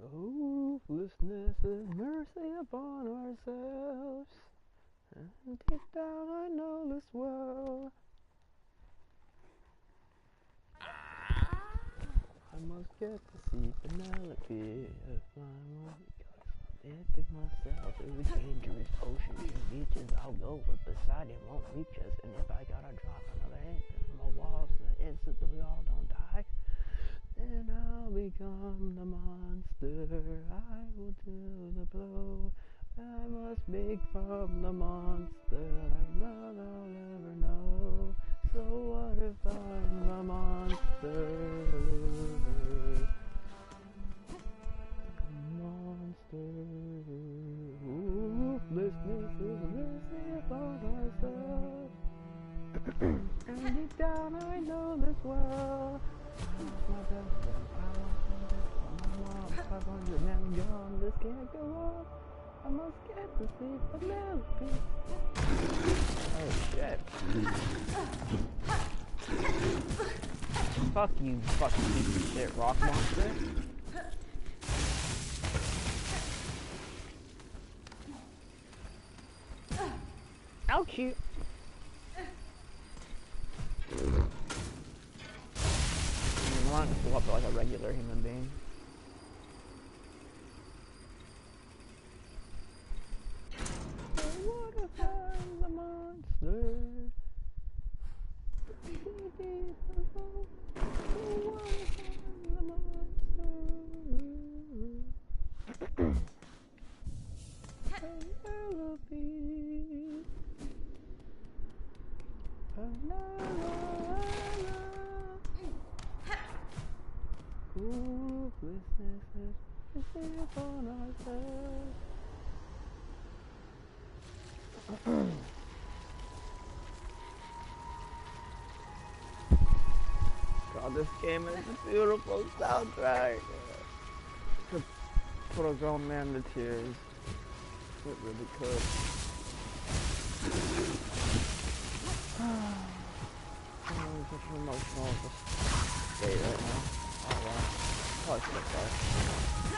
Hopelessness is mercy upon ourselves, and deep down I know this well. I must get to see Penelope if I want, because I'm epic myself. Through the dangerous oceans and beaches I'll go where Poseidon won't reach us, and if I gotta drop another hit from the walls to the instant that we all don't die, then I'll become the monster. I will do the blow. I must become the monster like none I'll ever know. So what if I'm the monster? Monster. Ruthlessness is mercy upon ourselves. And deep down I know this well. My best friend, I want my mom. 500 men gone, this can't go on. I must get to see Penelope. Oh shit. Fuck you, fucking piece of shit, rock monster. Ouchie. I want to go up like a regular human being. What if I'm the monster? What if I'm the monster? Penelope. Hopelessness is upon ourselves. God, this game is a beautiful soundtrack. Could put a grown man to tears. It really could. I'm such an emotional state right now. Oh wow. Probably should have started.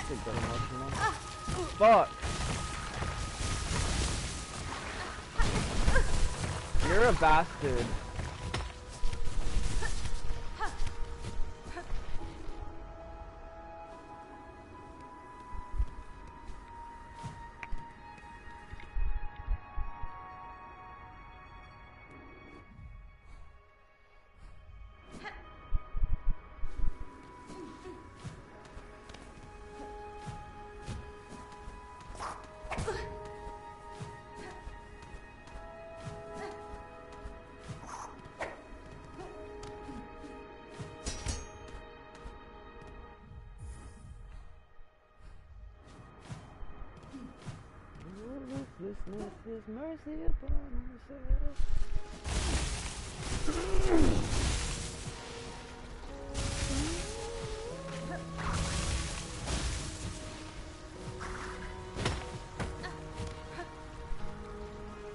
Should get emotional. Fuck! You're a bastard. Ruthlessness is mercy upon ourselves.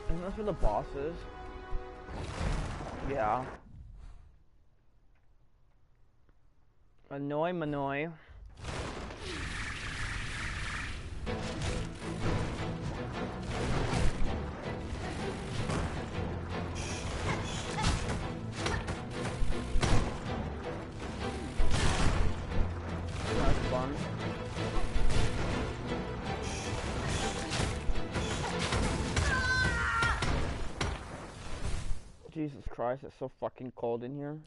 And those are the bosses. Yeah. Annoy Manoy. Jesus Christ, it's so fucking cold in here.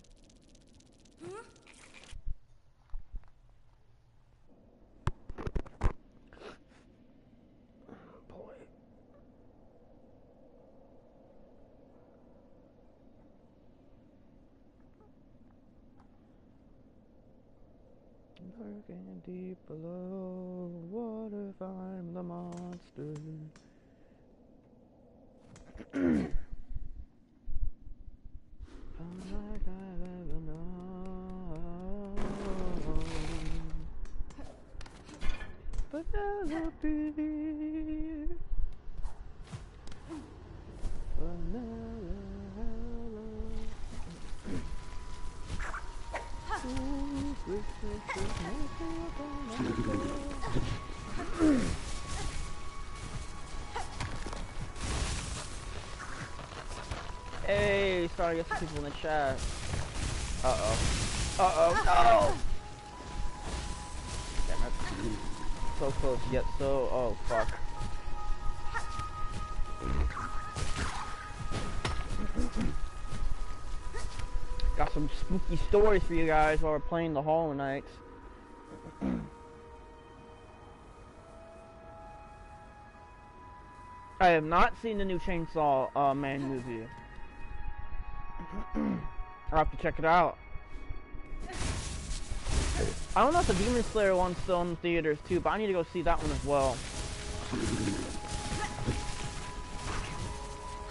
Boy. Lurking deep below, what if I'm the monster? Unlike I've ever known. Penelope. Hey, starting to get some people in the chat. Uh-oh. Uh-oh. No! Damn it. So close, yet so... Oh, fuck. Got some spooky stories for you guys while we're playing the Hollow Knights. I have not seen the new Chainsaw Man movie. I'll have to check it out. I don't know if the Demon Slayer one's still in the theaters too, but I need to go see that one as well.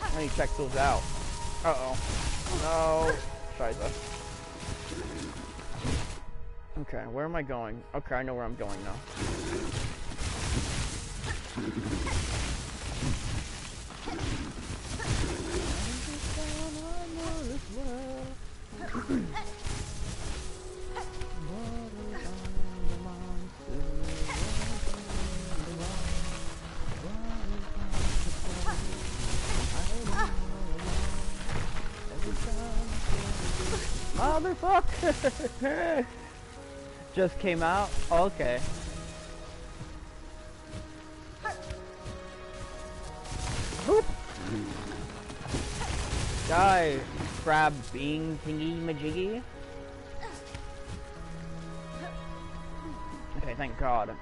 I need to check those out. Uh-oh. No. Scheiße. Okay, where am I going? Okay, I know where I'm going now. Motherfucker! Just came out? Okay. Boop. Die, crab being thingy majiggy. Okay, thank God.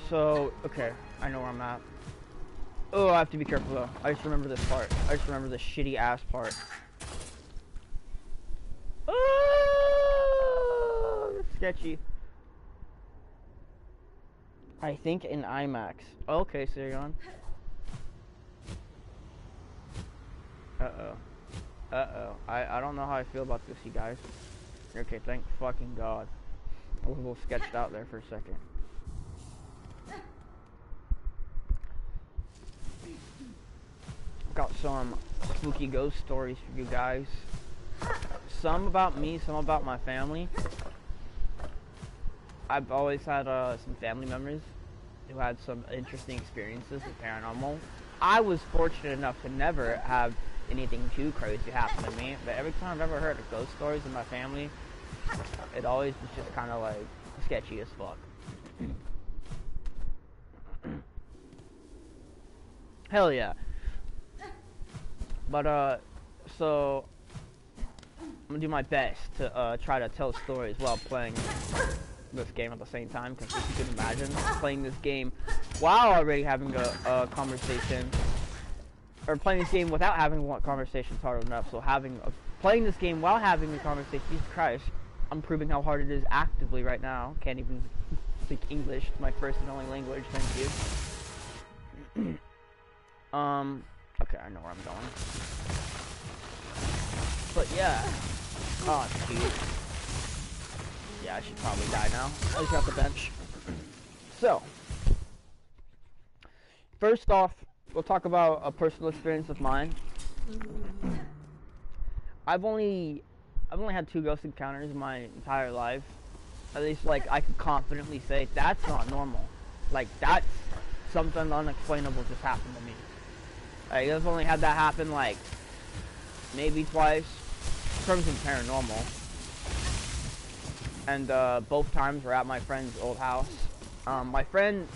So, okay, I know where I'm at. Oh, I have to be careful though. I just remember this part. I just remember this shitty ass part. Oh, sketchy. I think in IMAX. Okay, Sirion. Uh-oh. Uh-oh. I don't know how I feel about this, you guys. Okay, thank fucking God. I was a little sketched out there for a second. Got some spooky ghost stories for you guys. Some about me, some about my family. I've always had some family members who had some interesting experiences with paranormal. I was fortunate enough to never have anything too crazy happen to me, but every time I've ever heard of ghost stories in my family, it always was just kind of like sketchy as fuck. Hell yeah. But so I'm gonna do my best to try to tell stories while playing this game at the same time, because if you can imagine playing this game while already having a conversation, or playing this game without having one conversation is hard enough, so playing this game while having a conversation, Jesus Christ, I'm proving how hard it is actively right now. Can't even speak English, it's my first and only language, thank you. Okay, I know where I'm going. But yeah. Oh, shoot. Yeah, I should probably die now. I just got the bench. So, first off, we'll talk about a personal experience of mine. I've only had 2 ghost encounters in my entire life. At least, like, I could confidently say that's not normal. Like, that's something unexplainable just happened to me. I've only had that happen, like, maybe twice, in terms of paranormal. And, both times were at my friend's old house. My friend,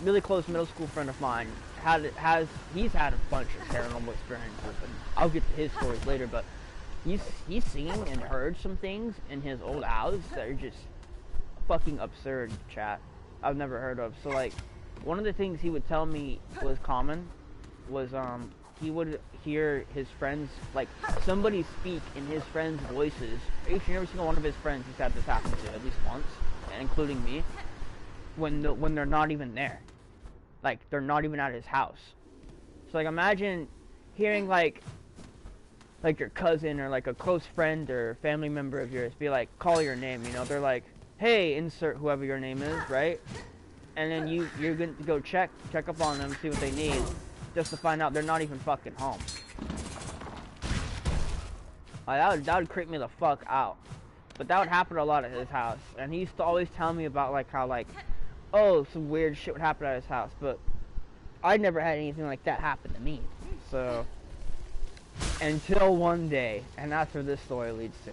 really close middle school friend of mine, he's had a bunch of paranormal experiences, and I'll get to his stories later, but he's seen and heard some things in his old house that are just fucking absurd, chat. I've never heard of. So, like, one of the things he would tell me was common was, he would hear his friends, like, somebody speak in his friends' voices. Each and every single one of his friends he's had this happen to at least once, and including me, when they're not even there. Like, they're not even at his house. So, like, imagine hearing, like your cousin or, like, a close friend or family member of yours be like, call your name, you know? They're like, hey, insert whoever your name is, right? And then you're going to go check up on them, see what they need, just to find out they're not even fucking home. That would creep me the fuck out. But that would happen a lot at his house. And he used to always tell me about, like, how, like, oh, some weird shit would happen at his house. But I never had anything like that happen to me. So, until one day. And that's where this story leads to.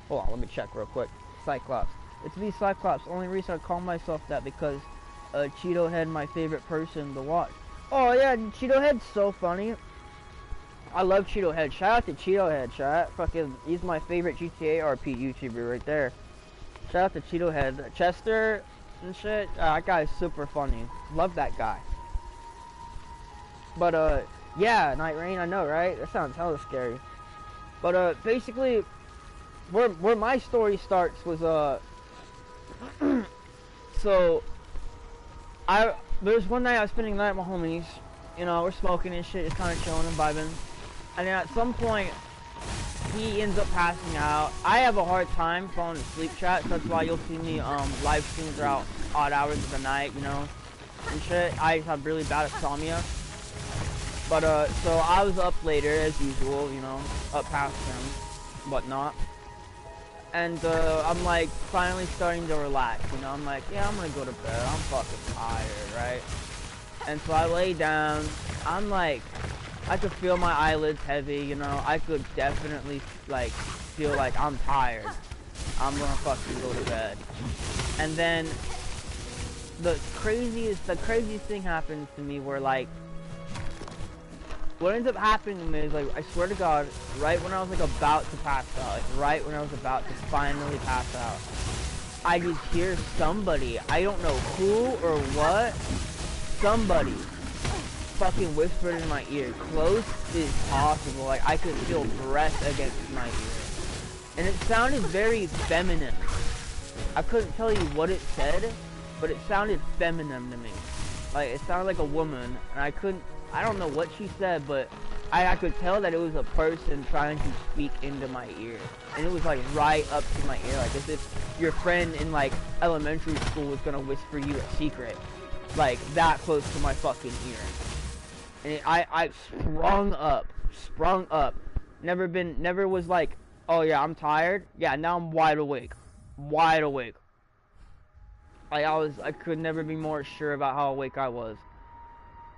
Hold on, let me check real quick. Cyclops. It's the Cyclops. Only reason I call myself that because Cheeto Head, my favorite person to watch. Oh, yeah, Cheeto Head's so funny. I love Cheeto Head. Shout out to Cheeto Head. He's my favorite GTA RP YouTuber right there. Shout out to Cheeto Head. Chester and shit. That guy's super funny. Love that guy. But yeah, Night Rain. I know, right? That sounds hella scary. But basically, where my story starts was so there's one night I was spending the night with my homies. You know, we're smoking and shit, just kind of chilling and vibing. And then at some point, he ends up passing out. I have a hard time falling asleep, chat, so that's why you'll see me live stream throughout odd hours of the night, you know, and shit. I have really bad insomnia. But so I was up later as usual, you know, up past him, whatnot. And I'm like finally starting to relax, you know. I'm like, yeah, I'm gonna go to bed. I'm fucking tired, right? And so I lay down. I'm like, I could feel my eyelids heavy, you know. I could definitely like feel like I'm tired. I'm gonna fucking go to bed. And then the craziest thing happens to me where like what ends up happening to me is like I swear to God, right when I was like about to pass out, like right when I was about to finally pass out, I just hear somebody, I don't know who or what, somebody fucking whispered in my ear, close as possible, like I could feel breath against my ear. And it sounded very feminine. I couldn't tell you what it said, but it sounded feminine to me. Like it sounded like a woman, and I don't know what she said, but I could tell that it was a person trying to speak into my ear. And it was like right up to my ear, like as if your friend in like elementary school was gonna whisper you a secret. Like that close to my fucking ear. And I sprung up. Never was like, oh yeah, I'm tired. Yeah, now I'm wide awake. Like I could never be more sure about how awake I was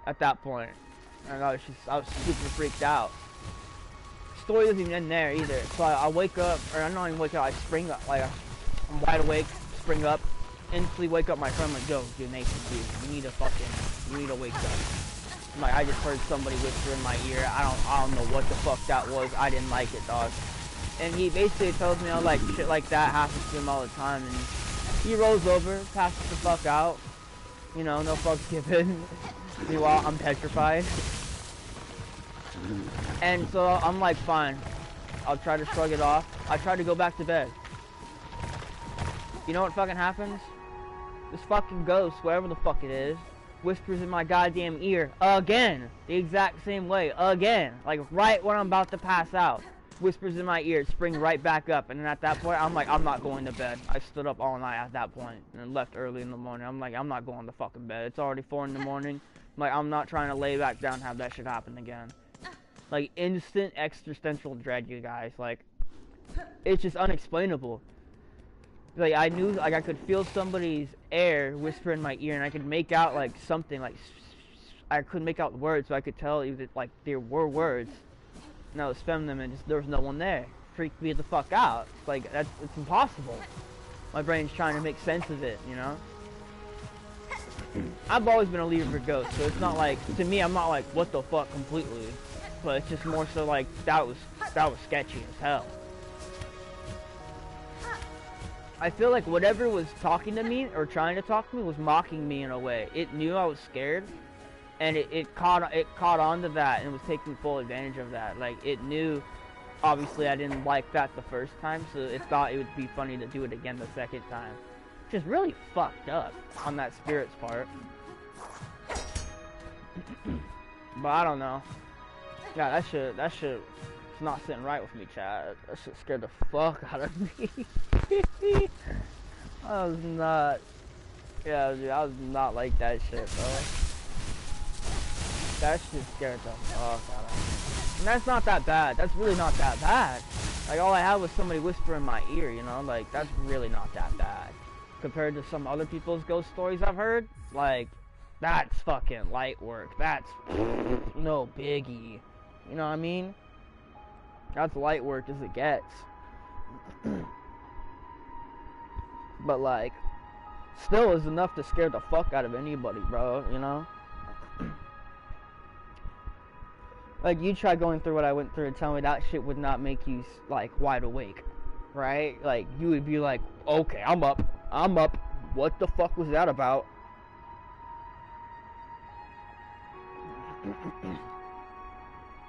at that point. And I was super freaked out. Story doesn't even end there either. So I wake up, or I'm not even wake up, I spring up, like I'm wide awake, spring up, instantly wake up my friend, like, yo, dude, Nathan, dude, you need to wake up. I'm like, I just heard somebody whisper in my ear. I don't know what the fuck that was. I didn't like it, dog. And he basically tells me, like, shit like that happens to him all the time. And he rolls over, passes the fuck out. You know, no fucks given. Meanwhile, I'm petrified. And so I'm like, fine. I'll try to shrug it off. I try to go back to bed. You know what fucking happens? This fucking ghost, whatever the fuck it is, whispers in my goddamn ear again. The exact same way. Again. Like right when I'm about to pass out. Whispers in my ear, spring right back up. And then at that point, I'm like, I'm not going to bed. I stood up all night at that point and left early in the morning. I'm like, I'm not going to fucking bed. It's already 4 in the morning. Like, I'm not trying to lay back down and have that shit happen again. Like, instant existential dread, you guys. Like, it's just unexplainable. Like, I knew, like, I could feel somebody's air whisper in my ear, and I could make out, like, something, like, I couldn't make out words, so I could tell either, like, there were words. And I was feminine, and just, there was no one there. Freaked me the fuck out. Like, it's impossible. My brain's trying to make sense of it, you know? I've always been a believer for ghosts, so it's not like, to me, I'm not like, what the fuck completely. But it's just more so like, that was sketchy as hell. I feel like whatever was talking to me, or trying to talk to me, was mocking me in a way. It knew I was scared, and it caught on to that, and was taking full advantage of that. Like, it knew, obviously, I didn't like that the first time, so it thought it would be funny to do it again the second time. Which is really fucked up on that spirit's part. But I don't know. Yeah, that shit is not sitting right with me, Chad. That shit scared the fuck out of me. I was not, yeah, dude, I was not like that shit, bro. That shit scared the fuck out of me. And that's not that bad. That's really not that bad. Like, all I had was somebody whisper in my ear, you know? Like, that's really not that bad. Compared to some other people's ghost stories I've heard, like, that's fucking light work. That's no biggie. You know what I mean? That's light work as it gets. But, like, still is enough to scare the fuck out of anybody, bro, you know? Like, you try going through what I went through and tell me that shit would not make you, like, wide awake, right? Like, you would be like, okay, I'm up. What the fuck was that about?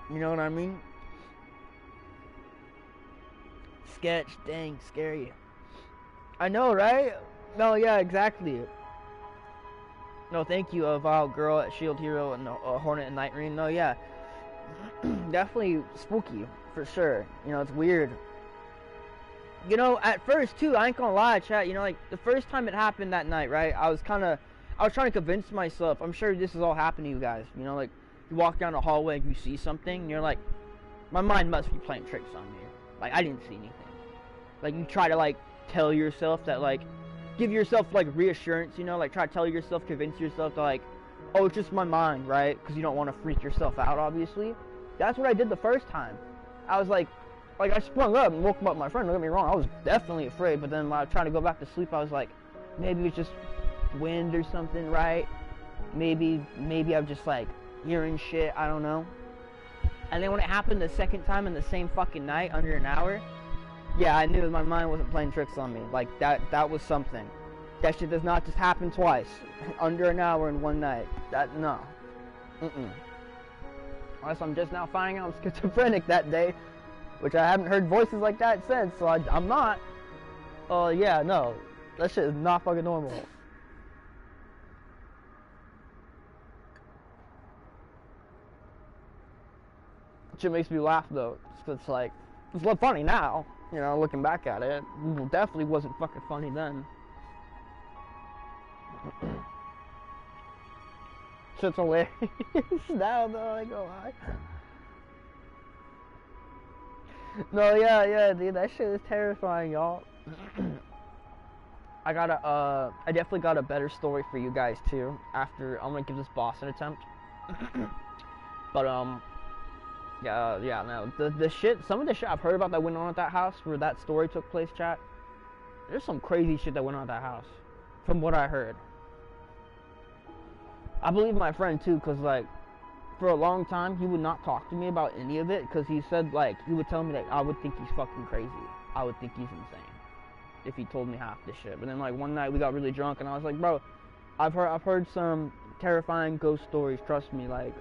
You know what I mean? Sketch, dang, scary. I know, right? No, yeah, exactly. No, thank you, Vile Girl at Shield Hero and Hornet and Night Rain. No, yeah. Definitely spooky, for sure. You know, it's weird. You know, at first, too, I ain't gonna lie, chat, you know, like, the first time it happened that night, right, I was trying to convince myself, I'm sure this has all happened to you guys, you know, like, you walk down a hallway and you see something, and you're like, my mind must be playing tricks on me. Like, I didn't see anything. Like, you try to, like, tell yourself that, like, give yourself, like, reassurance, you know, like, try to tell yourself, convince yourself that, like, oh, it's just my mind, right, because you don't want to freak yourself out, obviously. That's what I did the first time. I was like, I sprung up and woke up my friend, don't get me wrong, I was definitely afraid, but then when I was trying to go back to sleep, I was like, maybe it's just wind or something, right? Maybe I'm just, like, hearing shit, I don't know. And then when it happened the second time in the same fucking night, under an hour, yeah, I knew my mind wasn't playing tricks on me. Like, that was something. That shit does not just happen twice. Under an hour in one night. No. Unless I'm just now finding out I'm schizophrenic that day, which I haven't heard voices like that since, so I'm not. Yeah, no. That shit is not fucking normal. Shit makes me laugh, though. It's like, it's funny now, you know, looking back at it. It definitely wasn't fucking funny then. Shit's hilarious now, though, I go lie. No, yeah, dude, that shit is terrifying, y'all. I definitely got a better story for you guys, too, after, I'm gonna give this boss an attempt. But, yeah, no, the shit, some of the shit I've heard about that went on at that house, where that story took place, chat, there's some crazy shit that went on at that house, from what I heard. I believe my friend, too, because, like, for a long time, he would not talk to me about any of it, because he said, like, he would tell me that I would think he's fucking crazy. I would think he's insane if he told me half this shit. But then, like, one night we got really drunk, and I was like, bro, I've heard some terrifying ghost stories, trust me. Like,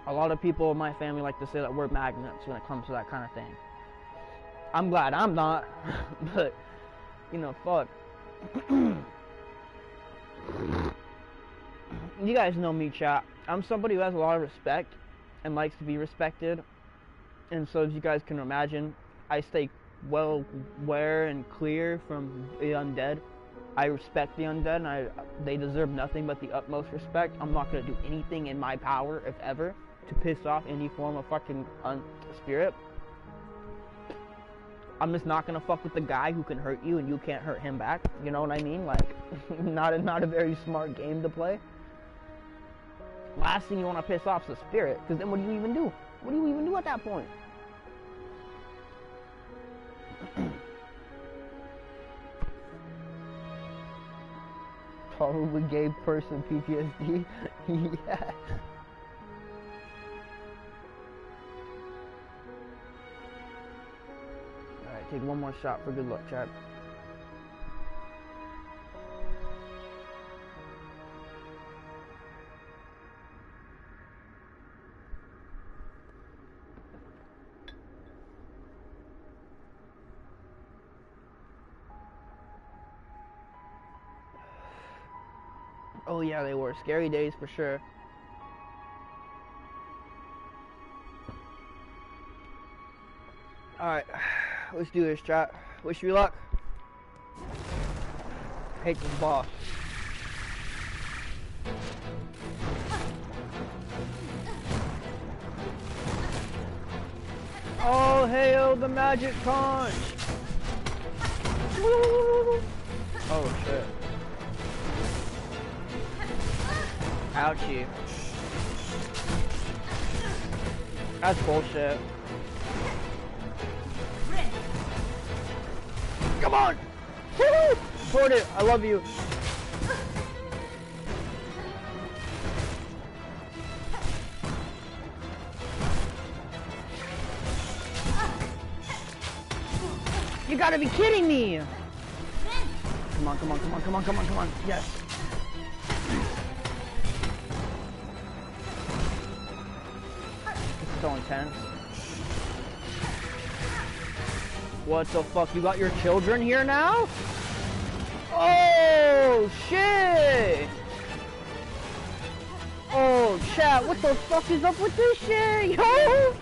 a lot of people in my family like to say that we're magnets when it comes to that kind of thing. I'm glad I'm not, but, you know, fuck. You guys know me, chat. I'm somebody who has a lot of respect and likes to be respected. And so, as you guys can imagine, I stay well aware and clear from the undead. I respect the undead, and they deserve nothing but the utmost respect. I'm not going to do anything in my power, if ever, to piss off any form of fucking spirit. I'm just not going to fuck with the guy who can hurt you and you can't hurt him back. You know what I mean? Like, not a very smart game to play. Last thing you want to piss off is the spirit, because then what do you even do? What do you even do at that point? Probably gay person PTSD. Yeah. Alright, take one more shot for good luck, chat. Oh yeah, they were scary days for sure. Alright, let's do this, chat. Wish you luck. Hate this boss. Oh hail the magic conch! Oh shit. Ouchie. That's bullshit. Come on! Woo! Support it! I love you! You gotta be kidding me! Come on, come on, come on, come on, come on, come on. Yes. This is so intense. What the fuck? You got your children here now? Oh, shit! Oh, chat, what the fuck is up with this shit, yo?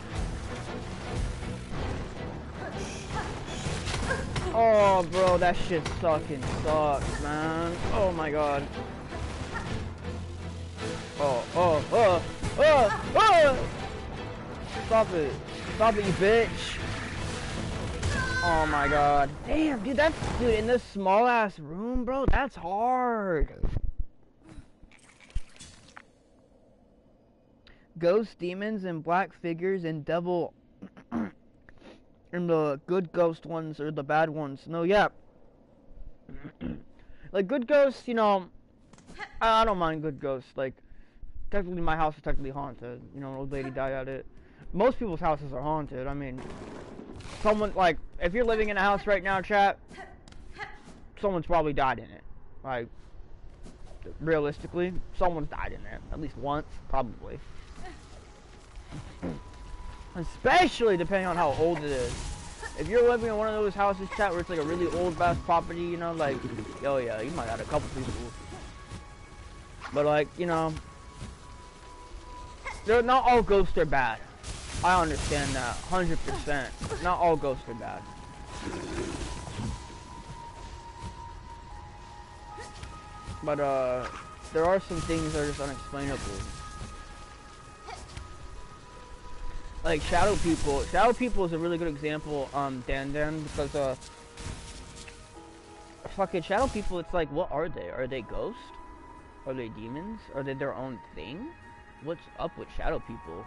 Oh, bro, that shit fucking sucks, man. Oh my god. Oh. Stop it. Stop it, you bitch. Oh my god. Damn, dude, dude, in this small ass room, bro, that's hard. Ghosts, demons, and black figures and devil. And the good ghost ones or the bad ones. No, yeah. Like good ghosts, you know, I don't mind good ghosts. Like, technically my house is technically haunted. You know, an old lady died at it. Most people's houses are haunted. I mean, someone, like, if you're living in a house right now, chat, someone's probably died in it. Like, realistically, someone's died in there. At least once, probably. Especially depending on how old it is. If you're living in one of those houses, chat, where it's like a really old ass property, you know, like, oh yeah, you might have a couple people. But like, you know, they're not all ghosts are bad. I understand that, 100%. Not all ghosts are bad. But there are some things that are just unexplainable. Like shadow people. Shadow people is a really good example, Dan, because fucking shadow people, it's like, what are they? Are they ghosts? Are they demons? Are they their own thing? What's up with shadow people?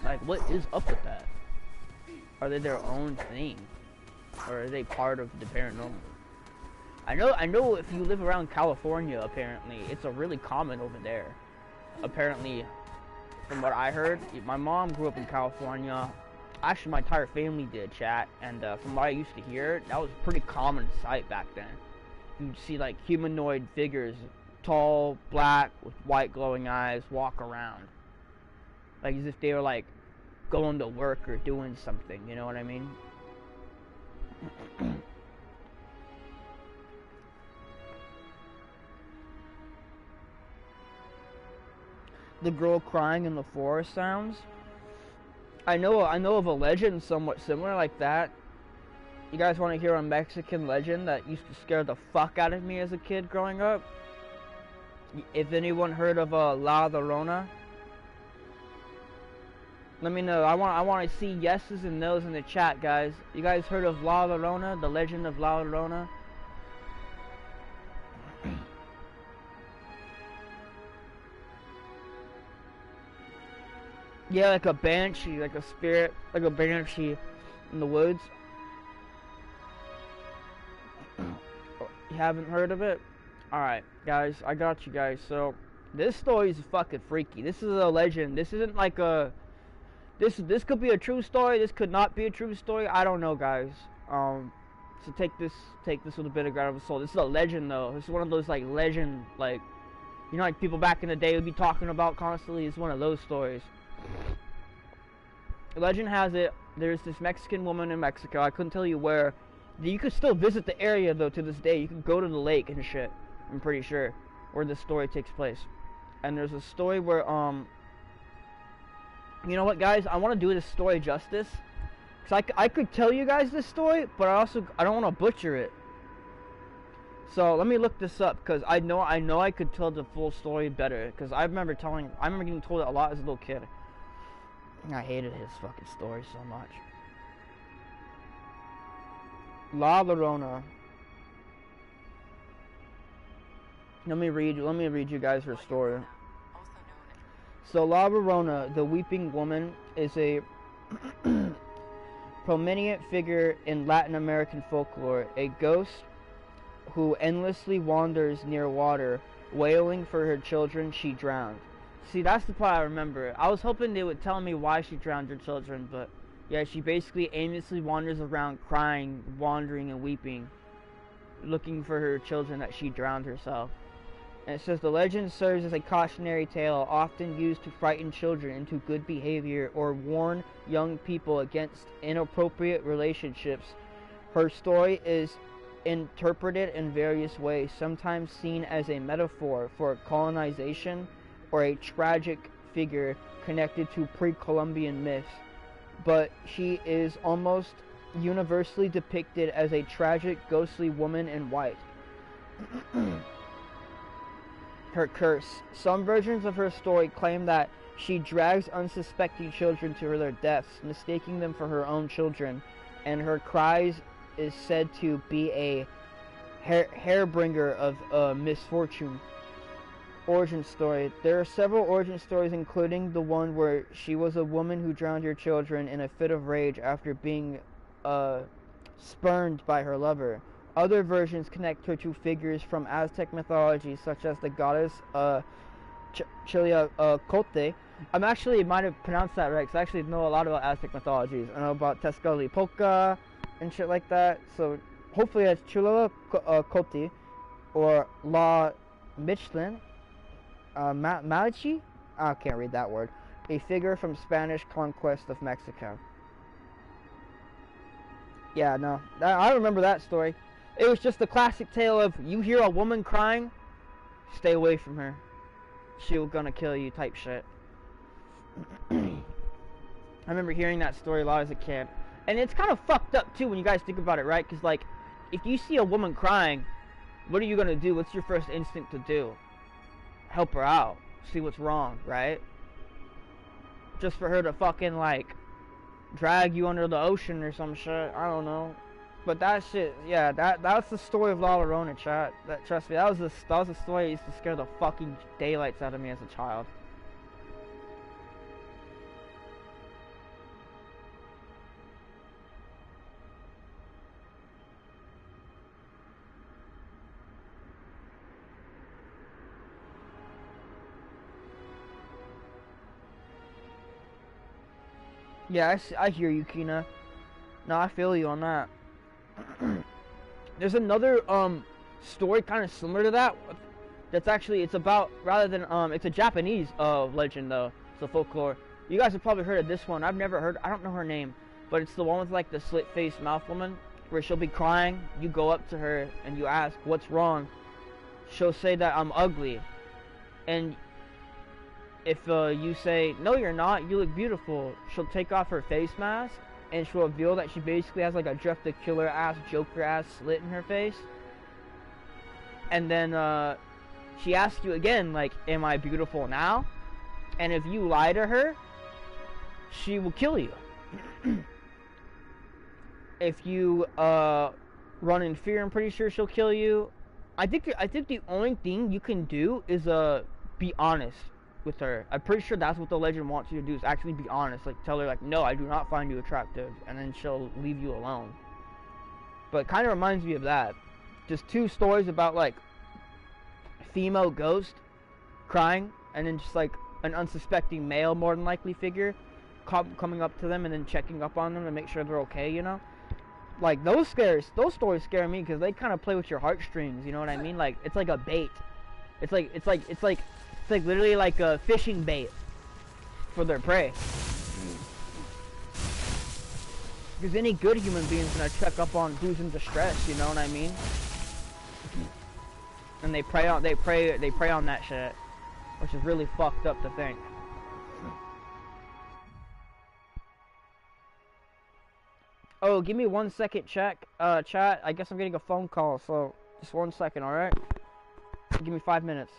Like, what is up with that? Are they their own thing? Or are they part of the paranormal? I know if you live around California, apparently, it's a really common over there. Apparently, from what I heard, my mom grew up in California. Actually, my entire family did, chat. And from what I used to hear, that was a pretty common sight back then. You'd see like humanoid figures, tall, black, with white glowing eyes, walk around. Like as if they were like going to work or doing something, you know what I mean? The girl crying in the forest sounds. I know of a legend somewhat similar like that. You guys want to hear a Mexican legend that used to scare the fuck out of me as a kid growing up? If anyone heard of La Llorona, let me know. I want to see yeses and nos in the chat, guys. You guys heard of La Llorona, the legend of La Llorona? Yeah, like a banshee, like a spirit, like a banshee in the woods. You haven't heard of it? Alright, guys, I got you guys. So, this story is fucking freaky. This is a legend. This isn't like a... This could be a true story. This could not be a true story. I don't know, guys. So take this with a bit of grain of salt. This is a legend, though. This is one of those, like, legend, like... You know, like, people back in the day would be talking about constantly. It's one of those stories. Legend has it, there's this Mexican woman in Mexico, I couldn't tell you where. You could still visit the area though to this day. You can go to the lake and shit, I'm pretty sure, where this story takes place. And there's a story where, you know what guys, I want to do this story justice. Cause I could tell you guys this story, but I don't want to butcher it. So let me look this up, cause I know I could tell the full story better. Cause I remember getting told it a lot as a little kid. I hated his fucking story so much. La Llorona. Let me read you guys her story. So La Llorona, the weeping woman, is a prominent figure in Latin American folklore, a ghost who endlessly wanders near water, wailing for her children she drowned. See, that's the part I remember. I was hoping they would tell me why she drowned her children, but yeah, she basically aimlessly wanders around crying, wandering, and weeping, looking for her children that she drowned herself. And it says the legend serves as a cautionary tale, often used to frighten children into good behavior or warn young people against inappropriate relationships. Her story is interpreted in various ways, sometimes seen as a metaphor for colonization or a tragic figure connected to pre-Columbian myths. But she is almost universally depicted as a tragic, ghostly woman in white. Her curse. Some versions of her story claim that she drags unsuspecting children to their deaths, mistaking them for her own children, and her cries is said to be a harbinger of misfortune. Origin story. There are several origin stories, including the one where she was a woman who drowned her children in a fit of rage after being spurned by her lover. Other versions connect her to figures from Aztec mythology, such as the goddess Chiliacote. I'm actually might have pronounced that right, because I actually know a lot about Aztec mythologies. I know about Tezcatlipoca and shit like that. So hopefully that's Chiliacote or La Michelin. Malachi? I can't read that word. A figure from Spanish conquest of Mexico. Yeah, no, I remember that story. It was just the classic tale of you hear a woman crying, stay away from her. She was gonna kill you type shit. I remember hearing that story a lot as a kid. And it's kind of fucked up too when you guys think about it, right? Because like, if you see a woman crying, what are you gonna do? What's your first instinct to do? Help her out. See what's wrong, right? Just for her to fucking like drag you under the ocean or some shit. I don't know. But that shit, yeah, that's the story of La Llorona, chat. That, trust me, that was the story that used to scare the fucking daylights out of me as a child. Yeah, I hear you, Kina. No, I feel you on that. There's another story kind of similar to that. That's actually, it's about, rather than it's a Japanese legend though. It's a folklore. You guys have probably heard of this one. I've never heard. I don't know her name, but it's the one with like the slit-faced mouth woman, where she'll be crying. You go up to her and you ask, "What's wrong?" She'll say that I'm ugly, and if you say, "No, you're not. You look beautiful," she'll take off her face mask and she'll reveal that she basically has like a Jeff the Killer ass, Joker ass slit in her face. And then she asks you again, like, "Am I beautiful now?" And if you lie to her, she will kill you. If you run in fear, I'm pretty sure she'll kill you. I think the only thing you can do is be honest with her. I'm pretty sure that's what the legend wants you to do, is actually be honest. Like, tell her, like, "No, I do not find you attractive," and then she'll leave you alone. But it kind of reminds me of that. Just two stories about, like, female ghost crying, and then just, like, an unsuspecting male, more than likely, figure coming up to them and then checking up on them to make sure they're okay, you know? Like, those stories scare me, because they kind of play with your heartstrings, you know what I mean? Like, it's like a bait. It's like literally like a fishing bait for their prey. Because any good human being's gonna check up on who's in distress, you know what I mean? And they prey on that shit, which is really fucked up to think. Oh, give me 1 second, chat. I guess I'm getting a phone call, so just 1 second, alright? Give me 5 minutes.